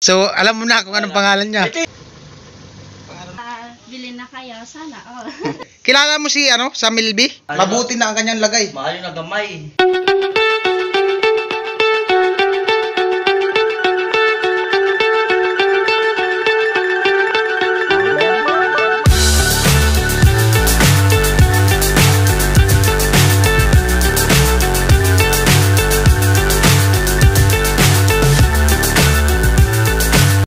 So, alam mo na kung anong pangalan niya. Bilhin na kayo, sana all. Kilala mo si sa Milby? Mabuti na ang kanyang lagay. Mahal yung nagamay.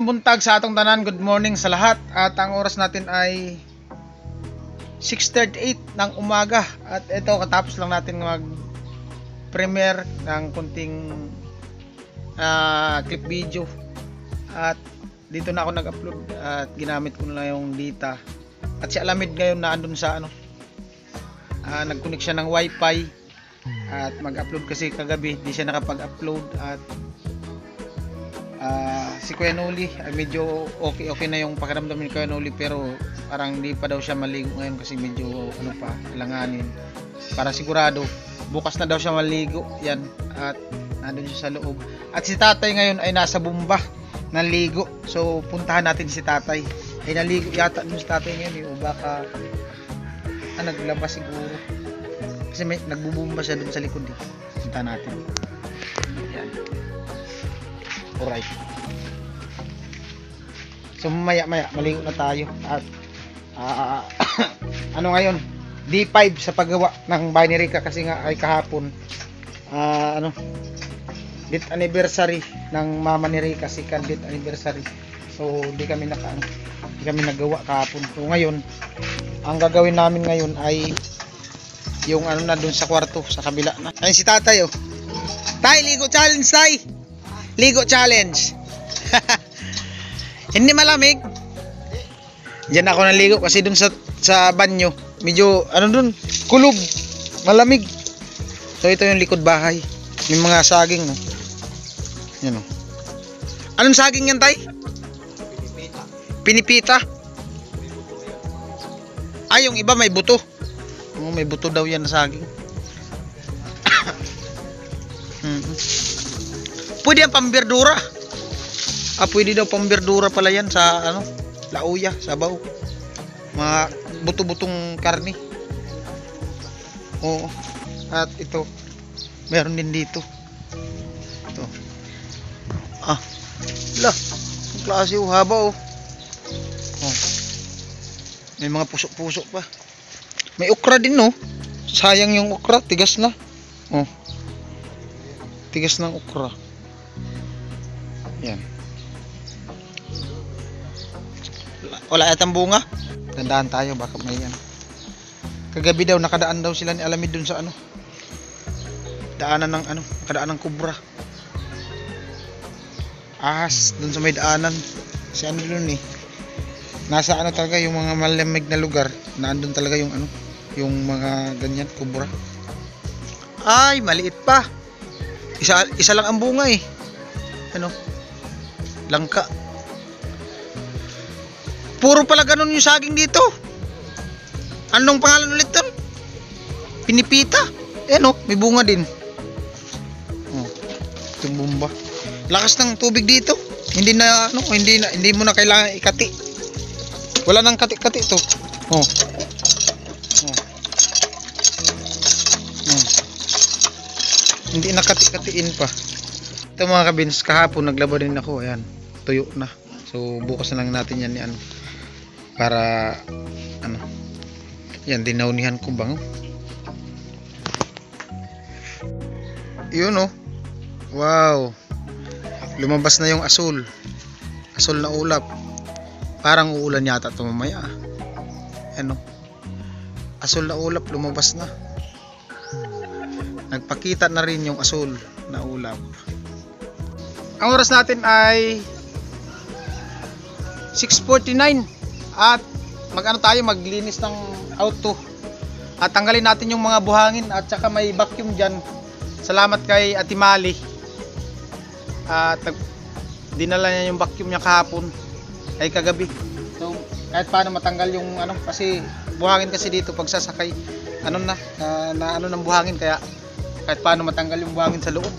Buntag sa atong tanan, good morning sa lahat. At ang oras natin ay 6:38 ng umaga. At ito, katapos lang natin mag-premiere ng kunting clip video. At dito na ako nag-upload at ginamit ko na yung data. At si Alamid ngayon na andun sa nag-connect siya ng wifi. At mag-upload kasi kagabi, di siya nakapag-upload. At si Kuya Noli medyo okay na yung pakiramdam ni Kuya Noli, pero parang hindi pa daw siya maligo ngayon kasi medyo kailanganin para sigurado bukas na daw siya maligo yan, at nandun siya sa loob. At si tatay ngayon ay nasa bumba naligo, so puntahan natin si tatay. Ay naligo yata dun si tatay ngayon, o baka naglabas siguro kasi nagbubumba siya dun sa likod puntahan natin yan. Alright. So maya maligo na tayo. At ngayon D5 sa paggawa ng bahay ni Rica, kasi nga ay kahapon date anniversary ng mama ni Rica, second date anniversary. So di kami nagawa kahapon. So ngayon ang gagawin namin ngayon ay yung na dun sa kwarto sa kabila na. Ayun si tatay Tay, ligo challenge tay. Ligo challenge. Hindi malamig. Diyan ako naligo kasi dun sa banyo medyo dun kulog, malamig. So ito yung likod bahay, may mga saging yan Anong saging yan tay? Pinipita. Yung iba may buto. May buto daw yan na saging. Pwede yan pamberdura. Pwede daw pamberdura pala yan sa lauya, sabaw. Mga buto-butong karni. Oo. At ito, meron din dito. Ito. Ang klase haba May mga pusok-pusok pa. May okra din Sayang yung okra, tigas na. Tigas ng okra. Yan. Wala yatang bunga. Tandaan tayo, baka may yan. Kagabi daw nakadaan daw sila ni Alamid dun sa daanan ng nakadaan ng kubra. Ahas dun sa may daanan. Si dun nasa talaga yung mga malamig na lugar, naandun talaga yung yung mga ganyan kubra. Ay, maliit pa. Isa lang ang bunga langka. Puro pala ganun yung saging dito. Anong pangalan ulit doon? Pinipita. May bunga din. Itong bumba. Lakas ng tubig dito. Hindi mo na kailangan ikati. Wala nang kati-kati to. Hindi na kati-katiin pa. Ito mga kabins, kahapon naglaba din ako. Ayan, tuyo na. So bukas na lang natin yan para yan, dinaunihan ko bang yun wow, lumabas na yung asul na ulap. Parang uulan yata ito mamaya. Asul na ulap lumabas na. Nagpakita na rin yung asul na ulap. Ang oras natin ay 6:49 at tayo maglinis ng auto at tanggalin natin yung mga buhangin at saka may vacuum dyan. Salamat kay Ate Mali at dinala niya yung vacuum niya kahapon ay kagabi. So kahit paano matanggal yung kasi buhangin kasi dito pag sasakay ng buhangin, kaya kahit paano matanggal yung buhangin sa loob.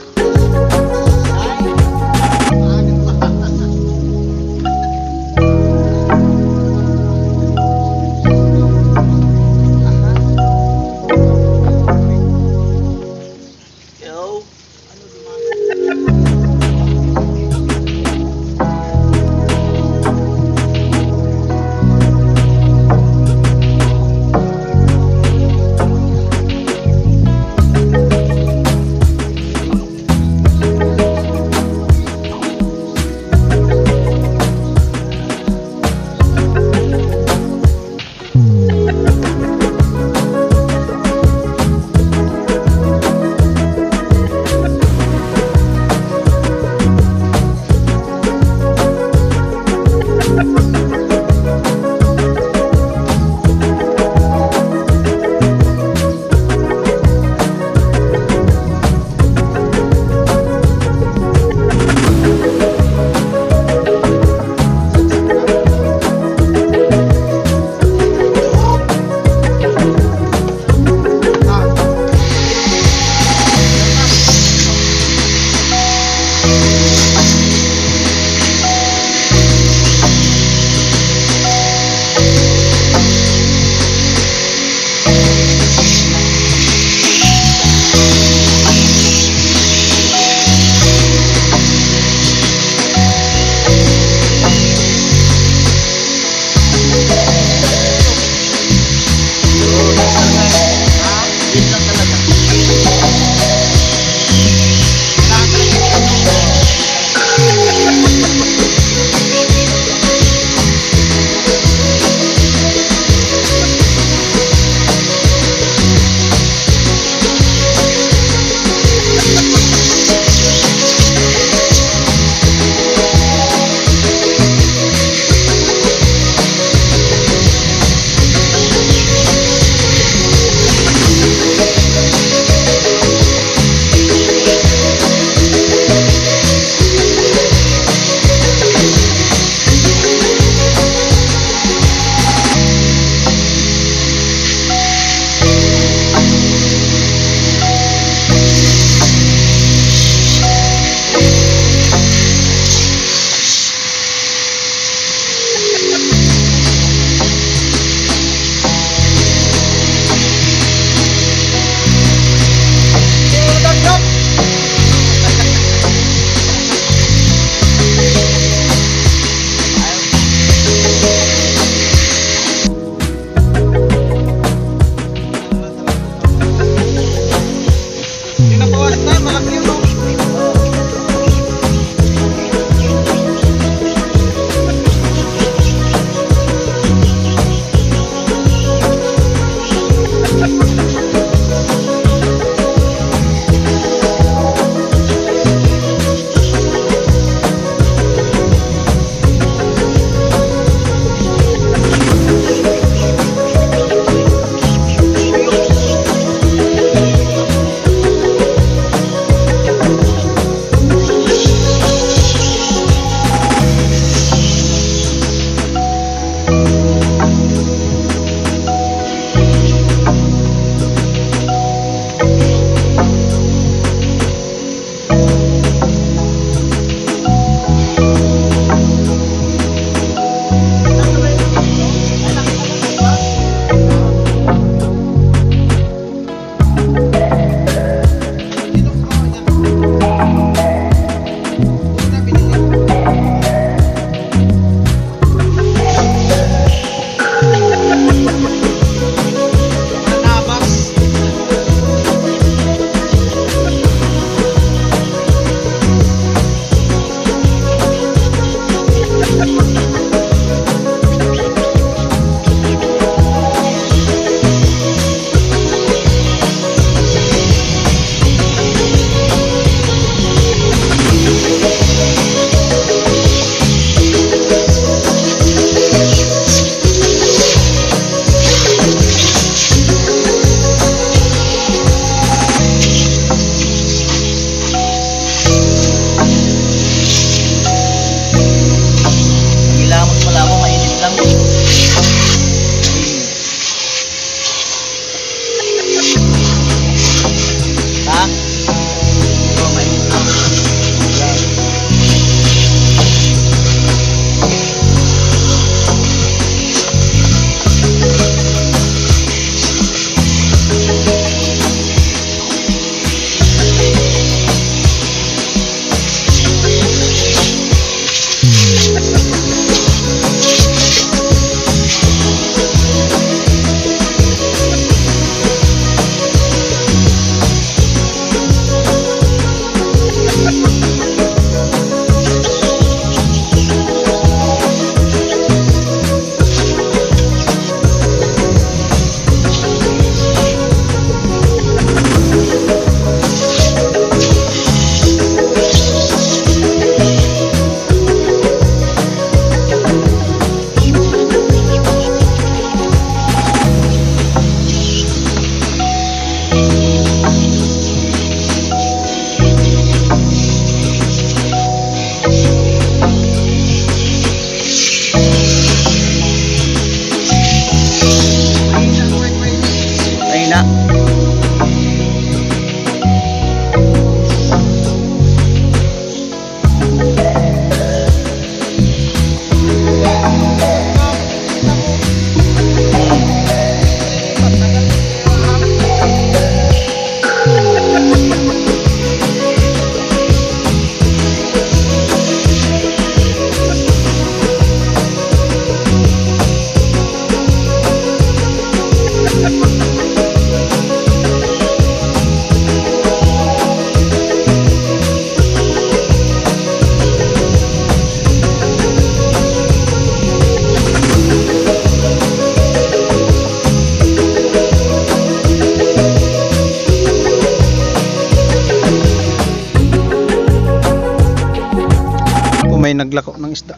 ng isda.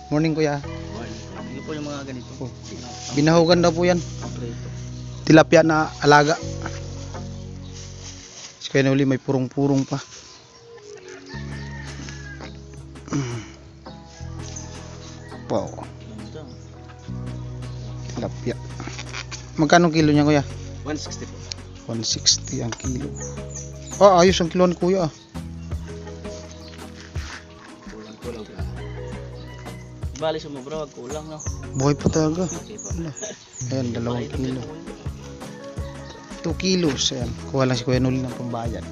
Morning kuya. Ano po yung mga ganito? Oh. Binahugan daw po yan. Prito. Tilapia na alaga. Kaya uli may purong-purong pa. Wow. Tilapia. Magkano kilo niya kuya? 160 po. 160 ang kilo. Ah, ayos ang kilo ni kuya. Kulang ka. Bali sumubra, wag kulang no. Buhay pa talaga. Okay po. Ayan, 2 kilo. 2 kilos. Ayan. Kuha lang si Kuya Noli ng pambayad.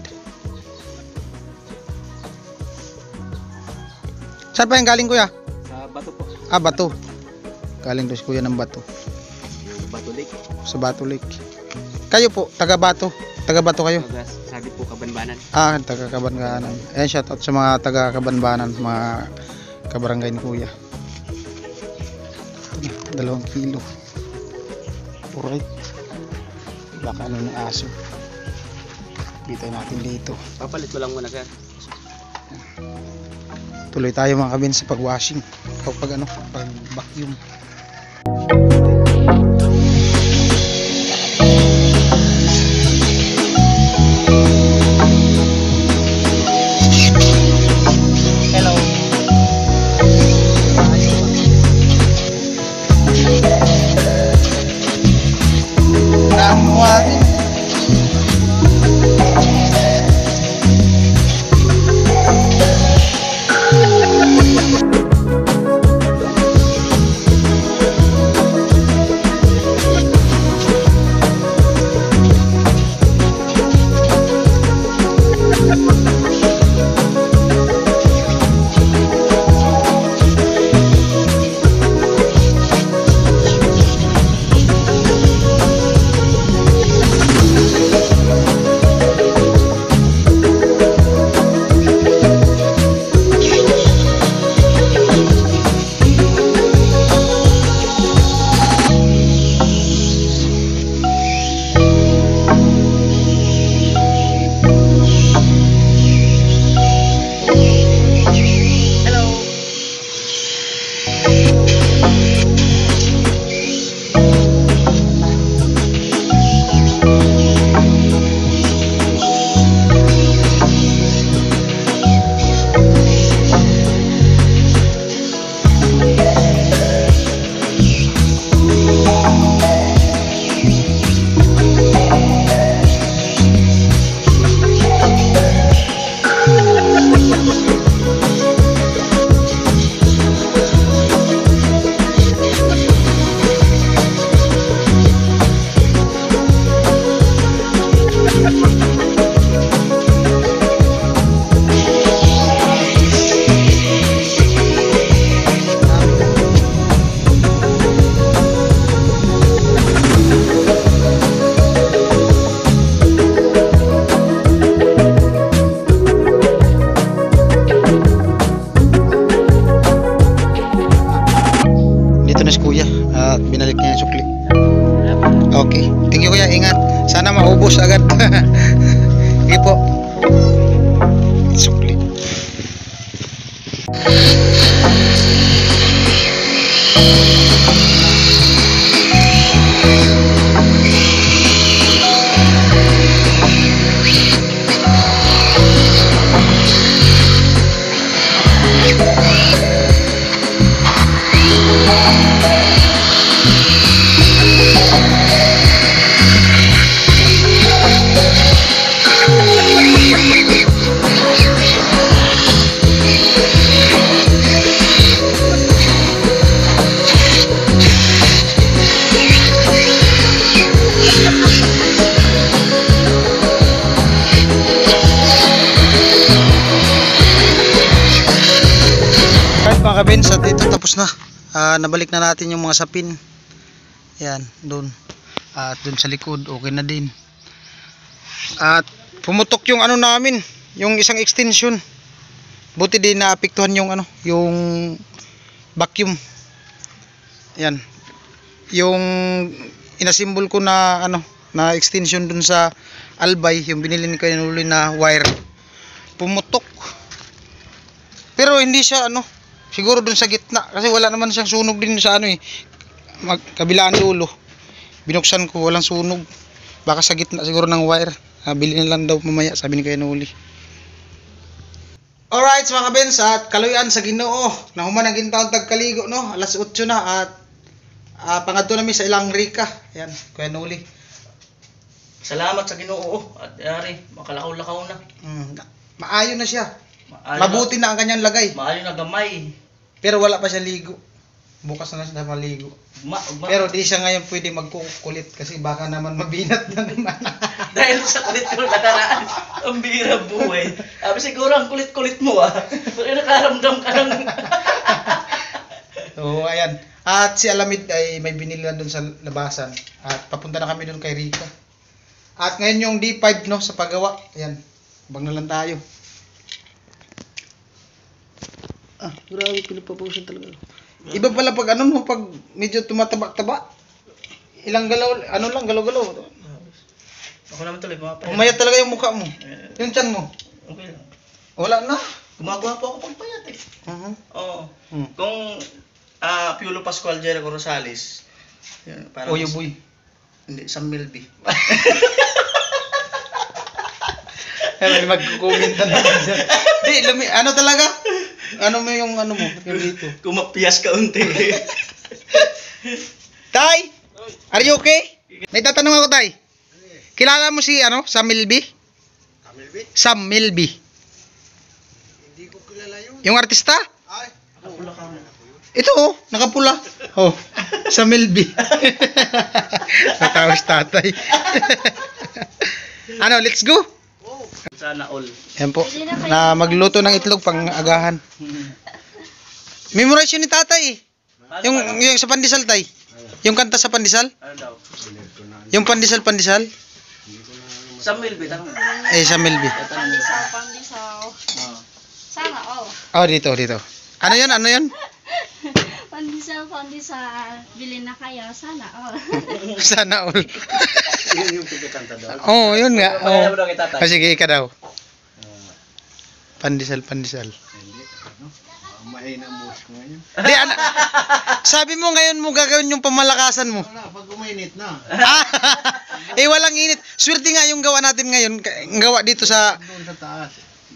Saan pa yung galing kuya? Sa Bato po. Ah, Bato. Galing doon si kuya ng Bato. Yung Bato Lake. Sa Bato Lake. Kayo po, taga Bato. Taga Bato kayo? Sabi po Kabanbanan. Ah, taga Kabanbanan. Ayan, shout out sa mga taga Kabanbanan, mga kabarangay ni kuya. Ito na, 2 kilo. Alright. Baka ano ng aso. Bitay natin dito. Papalit ko lang muna sir. Tuloy tayo mga kabin sa pag-washing. Pag ano, pag vacuum. Hello. Binalik niya yung sukli. Okay. Thank you kuya. Ingat. Sana maubos agad. Sige po. Sukli. Mga kabins, at ito tapos na. Nabalik na natin yung mga sapin. Yan, doon. At doon sa likod, okay na din. At pumutok yung ano namin, yung isang extension. Buti din naapektuhan yung ano, yung vacuum. Yan. Yung inasimbol ko na ano, na extension doon sa Albay, yung binili ni Kuya Noli na wire. Pumutok. Pero hindi siya ano, Siguro dun sa gitna. Kasi wala naman siyang sunog din sa ano eh. Kabilaan dulo. Binuksan ko, walang sunog. Baka sa gitna siguro ng wire. Bili na lang daw mamaya, sabi ni Kuya Noli. Alright mga kabens, at kaluyan sa Ginoo. Nahuman ang gintaon tagkaligo, no? Alas 8 na at pangadto namin sa ilang Rika. Yan, Kuya Noli. Salamat sa Ginoo at yari, makalakaw-lakaw na. Maayo na siya. Maayo Mabuti na ang kanyang lagay. Maayo na gamay. Pero wala pa siya ligo. Bukas na siya maligo. Pero di siya ngayon pwede magkukulit kasi baka naman mabinat na naman. Dahil sa kulit-kulit nakaraan, ang bira buhay. Siguro ang kulit-kulit mo Pero nakaramdam ka ng... So, ayan. At si Alamid ay may binili na doon sa labasan. At papunta na kami doon kay Rika. At ngayon yung D5 no sa paggawa. Ayan. Abang na lang tayo. Grabe, pinapapusin talaga. Iba pala pag ano no, pag medyo tumataba-taba. Ilang galaw, ano lang, galaw-galaw. Ako naman tuloy, pumapayat. Pumayat talaga yung mukha mo. Yung tiyan mo. Okay lang. Wala na. Gumagawa po ako pagpayat Oo. Hmm. Kung Piolo Pascual Jericho Rosales, yan, parang Oyo boy. Hindi, Sam Milby. May magko-comment na naman dyan. Di, ano talaga? Ano mo yung ano mo? Yung dito. Kumapiyas ka unti. Tay! Are you okay? May tatanong ako, Tay. Kilala mo si, ano, Sam Milby? Sam Milby? Hindi ko kilala yun. Yung artista? Ay, Nakapula ka na. Ito, oh, nakapula. Oh, Sam Milby. Natawas tatay. Ano, let's go? Sana all. Yan po, na magluto ng itlog pang agahan. Memorize yun ni tatay. Yung sa pandesal, tay. Yung kanta sa pandesal? Ano daw? Yung pandesal. Sam Milby, tanong. Eh, Sam Milby. Pandisaw. Sana all. Oh, dito. Ano yun? Pandisal. Bilhin na kayo. Sana all. Sana all. yun yung pagkakanta daw. Oh, yun nga. Pagkaya Oh. mo daw kay tatay. Sige, ika daw. Pandesal. Hindi, ano? Mahina ang buhos ko ngayon. Di, sabi mo ngayon mo gagawin yung pamalakasan mo. Wala, pag umainit na. Walang init. Swerte nga yung gawa natin ngayon. Gawa dito sa Doon sa taas.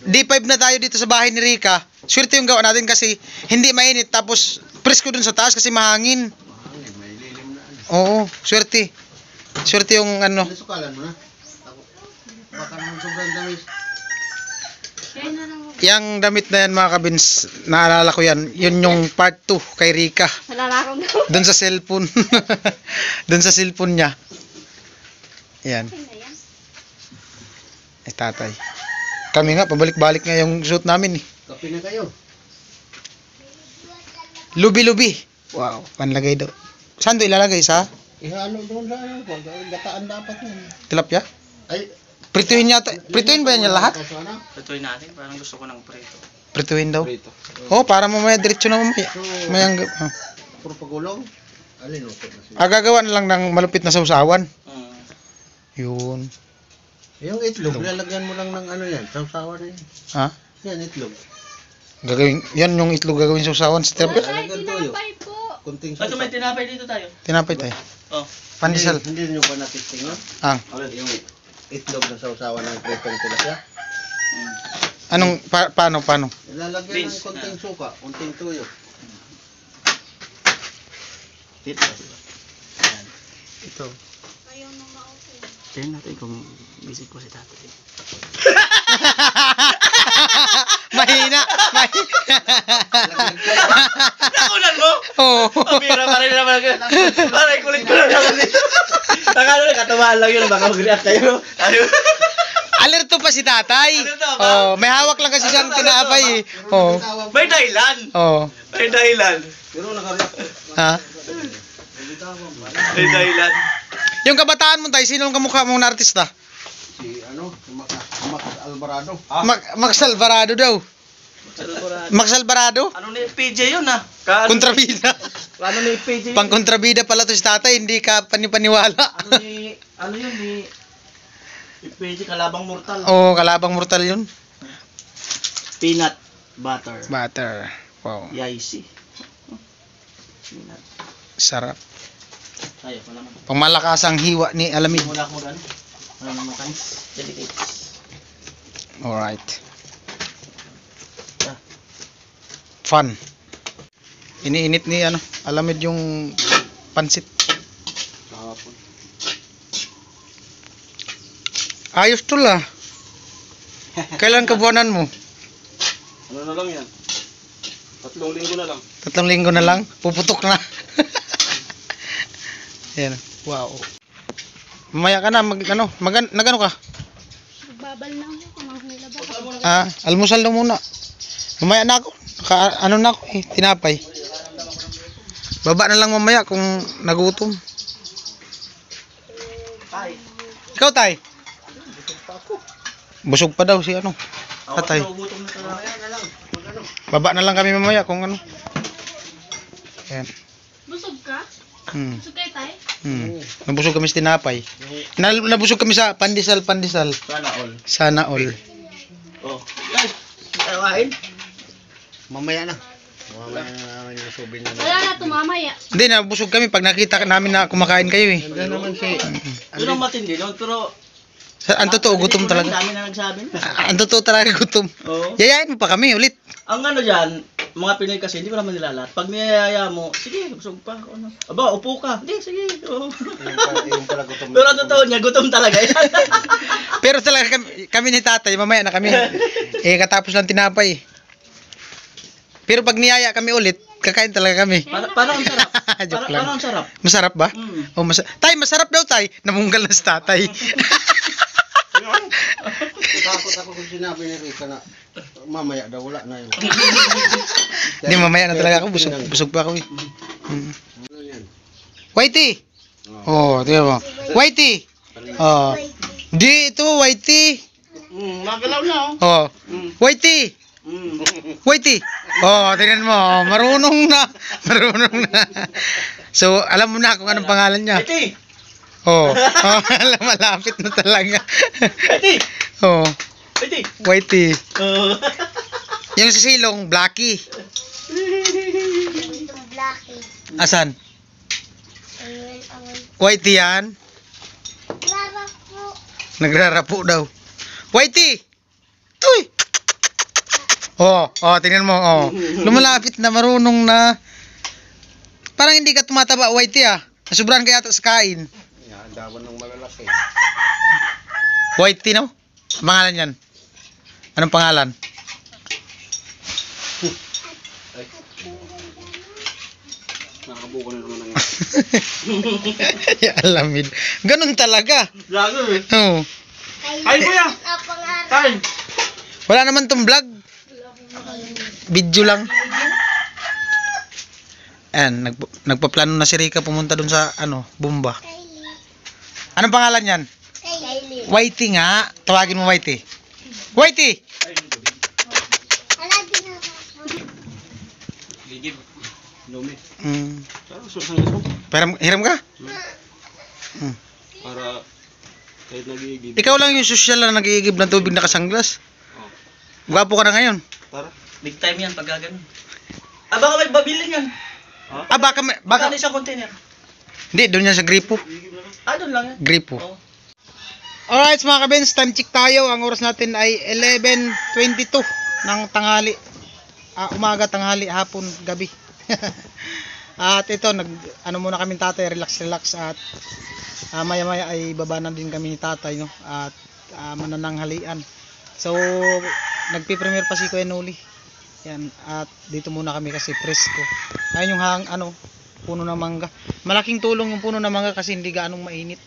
D5 na tayo dito sa bahay ni Rika. Swerte yung gawa natin kasi hindi mainit. Tapos presko dun sa taas kasi mahangin. Mahangin, may lilim na. Oo, swerte. Swerte yung ano. Sukalan mo na. Ako. Baka naman sobrang damis. Kaya na lang. Yang damit na yan mga kabins, naalala ko yan. Yun yung part 2 kay Rika. Nalalaro na. Doon sa cellphone. Doon sa cellphone niya. Yan. Tatay. Kami nga, pabalik-balik nga yung suit namin eh. Kape na kayo. Lubi-lubi. Wow, panlagay daw. Saan to ilalagay? Sa Ihalo doon sa ano. Gataan dapat yan. tilapia? Ay. Prituhin yata. Prituhin ba yan yung lahat? Kaso ano? Tutuin natin, parang gusto ko ng preto. Prituhin daw. Prito. Oh, para mamaya diretso na mamaya. So, Mayang, puro pagulong. Alin ukot na siya. gagawa na lang ng malupit na sausawan. Yun. Yung itlog, lalagyan mo lang ng ano yan. Sausawan na yan. Ha? Yan, itlog. Gagawin, yan yung itlog gagawin sausawan sa tilapia. Ay, tinapay po. Kunting Ito may suka. tinapay dito tayo. Tinapay tayo. Oh. Pandesal. Hindi nyo pa natisting yun? Ang. Yung itlog na sausawan ng pritong tilapia. Anong, paano? Ilalagyan Beans, ng kunting suka, kunting tuyo. Dito. Ito. Ayaw na mausin. Tingnan natin kung busy ko si tatay. Mahina. Nakunan mo? Oo. Pabira pa rin naman. Parang kulit ko lang naman dito. Nakano na, katamaan lang yun. Baka mag-react kayo. Alerto pa si tatay. Alerto ba? Oh, may hawak lang kasi siyang tinapay eh. Oh. May dahilan. Oh. May dahilan. Pero nakareact. Ha? May dahilan. Yung kabataan mo tayo, sino ang kamukha mong na artista? Si ano, si Max Alvarado. Max Alvarado daw. Max Alvarado? Ano ni PJ yun Kontrabida. Ano ni PJ yun? Pang kontrabida pala to si tatay, hindi ka panipaniwala. Ano yun ni PJ Kalabang Mortal. Oo, kalabang mortal yun. Peanut butter. Butter. Wow. Yaisi. Sarap. Ayaw, wala man. Pangmalakas ang hiwa ni Alamid. Wala ako mag-ano. Wala nang makan. Delicate. Alright. Ah. Fun. Iniinit ni Alamid yung pansit. Kahapon. Ayos to la. Kailan kabuanan mo? Ano na lang yan? 3 linggo na lang. 3 linggo na lang? Puputok na. Yan. Wow. Mamaya ka na, nagano ka? Nagbabal na ako kung ang nilaba. Almusal na muna. Mamaya na ako. Na ako tinapay. Baba na lang mamaya kung nagutom. Tay. Ikaw, Tay? Busog pa daw si Tatay. Nagugutom na talaga. Baba na lang kami mamaya kung ano. Ayan. Busog ka? Hmm. Busog kayo tayo? Nabusog kami sa tinapay. Nabusog kami sa pandesal. Sana all. Sana all. Oh. Guys, tawain. Mamaya na. Mamaya na namin yung subin na. Wala na tumamaya. Hindi, nabusog kami pag nakita namin na kumakain kayo eh. Handa naman si... Yun ang matindi nun, pero... Ang totoo, gutom talaga. Dami na nagsabi na. Ang totoo talaga, gutom. Oo. Yayain mo pa kami ulit. Ang ano dyan, mga Pinoy kasi, hindi ko naman nilalat. Pag niyayaya mo, sige, busog pa. Ano. Aba, upo ka. Hindi, sige. Oo. Yung pala gutom. Pero ang totoo niya, gutom talaga yan. Pero talaga kami ni tatay, mamaya na kami. Katapos ng tinapay. Pero pag niyaya kami ulit, kakain talaga kami. Parang ang sarap. Joke lang. Parang ang sarap. Masarap ba? Mm. Oh, tay, masarap daw tay. Namunggal na si tatay. Takot ako kung sinabi ni Rika na mamaya daw wala na yun. Hindi, mamaya na talaga ako. Busog pa ako eh. Ano yan? Whitey! Oh, tingnan mo. Whitey! Oh. Di, ito, Whitey. Magalaw na, oh. Oh. Whitey! Whitey! Oh, tingnan mo. Marunong na. So, alam mo na kung anong pangalan niya. Eti! Oh. Malapit na talaga. Eti! Oh. Eti! Whitey. Oh. Yung sa silong, Blackie. Blackie. Asan? Awal. Whitey yan. Lava po. Nagrarapo daw. Whitey! Tuy! Oh, tingnan mo. Oh. Lumalapit na, marunong na. Parang hindi ka tumataba, Whitey ah. Nasubrahan ka yata sa kain. Yan, dawan ng malalaki. Whitey, no? Pangalan yan. Anong pangalan? Nakabuko na naman ang Ya, Alamid. Ganun talaga. Lago eh. Oh. Ay, kuya! Kain! Wala naman tong vlog. Video lang. Ayan, nagpaplano na si Rika pumunta dun sa, Bumba. Anong pangalan yan? Kylie. Whitey nga. Tawagin mo Whitey. Whitey! Ala, di na ako. Gigib. Lumi. Mm. Hiram ka? Mm. Para kahit nagigib. Ikaw lang yung social na nag-iigib ng tubig na kasanglas. Gwapo ka na ngayon. Para? Big time yan pag gano'n. Baka may babilin yan. Baka Baka isang container. Hindi, doon yan sa gripo. Doon lang yan. Gripo. Oo. Alright mga kabens, time check tayo. Ang oras natin ay 11:22 ng tanghali. Umaga, tanghali, hapon, gabi. At ito, muna kami tatay, relax at maya ay baba na din kami ni tatay, no? At manananghalian. So, nagpi-premiere pa si Kuya Noli. Yan, at dito muna kami kasi presko. Ayun yung puno ng mangga. Malaking tulong yung puno ng mangga kasi hindi gaanong mainit.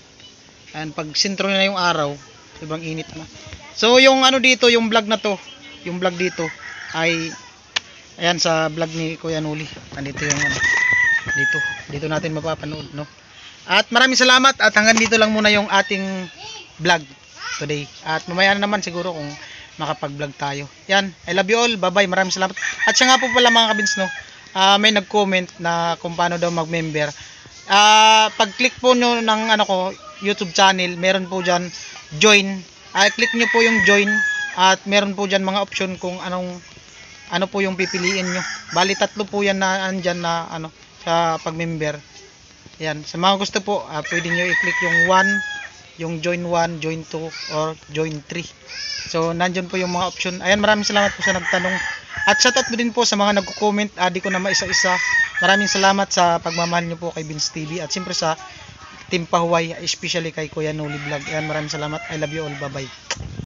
And pag sintro na yung araw, ibang init na. So yung dito, yung vlog na to, yung vlog dito ay ayan sa vlog ni Kuya Noli. Andito yung dito natin mapapanood, no. At maraming salamat at hanggang dito lang muna yung ating vlog today. At mamaya na naman siguro kung makapag-vlog tayo. Yan, I love you all. Bye-bye. Maraming salamat. At siya nga po pala mga kabins, no. May nag-comment na kung paano daw mag-member. Pag-click po nyo ng YouTube channel, meron po dyan join. Click nyo po yung join at meron po dyan mga option kung anong ano po yung pipiliin nyo. Bali 3 po yan na andyan na ano sa pag-member. Yan, sa mga gusto po, pwede nyo i-click yung 1, yung join 1, join 2, or join 3. So, nandyan po yung mga option. Ayan, maraming salamat po sa nagtanong. At shoutout po din po sa mga nagko-comment. Di ko na maisa-isa. Maraming salamat sa pagmamahal nyo po kay Vince TV. At siyempre sa Team Pahuway, especially kay Kuya Noli Vlog. Ayan, maraming salamat. I love you all. Bye-bye.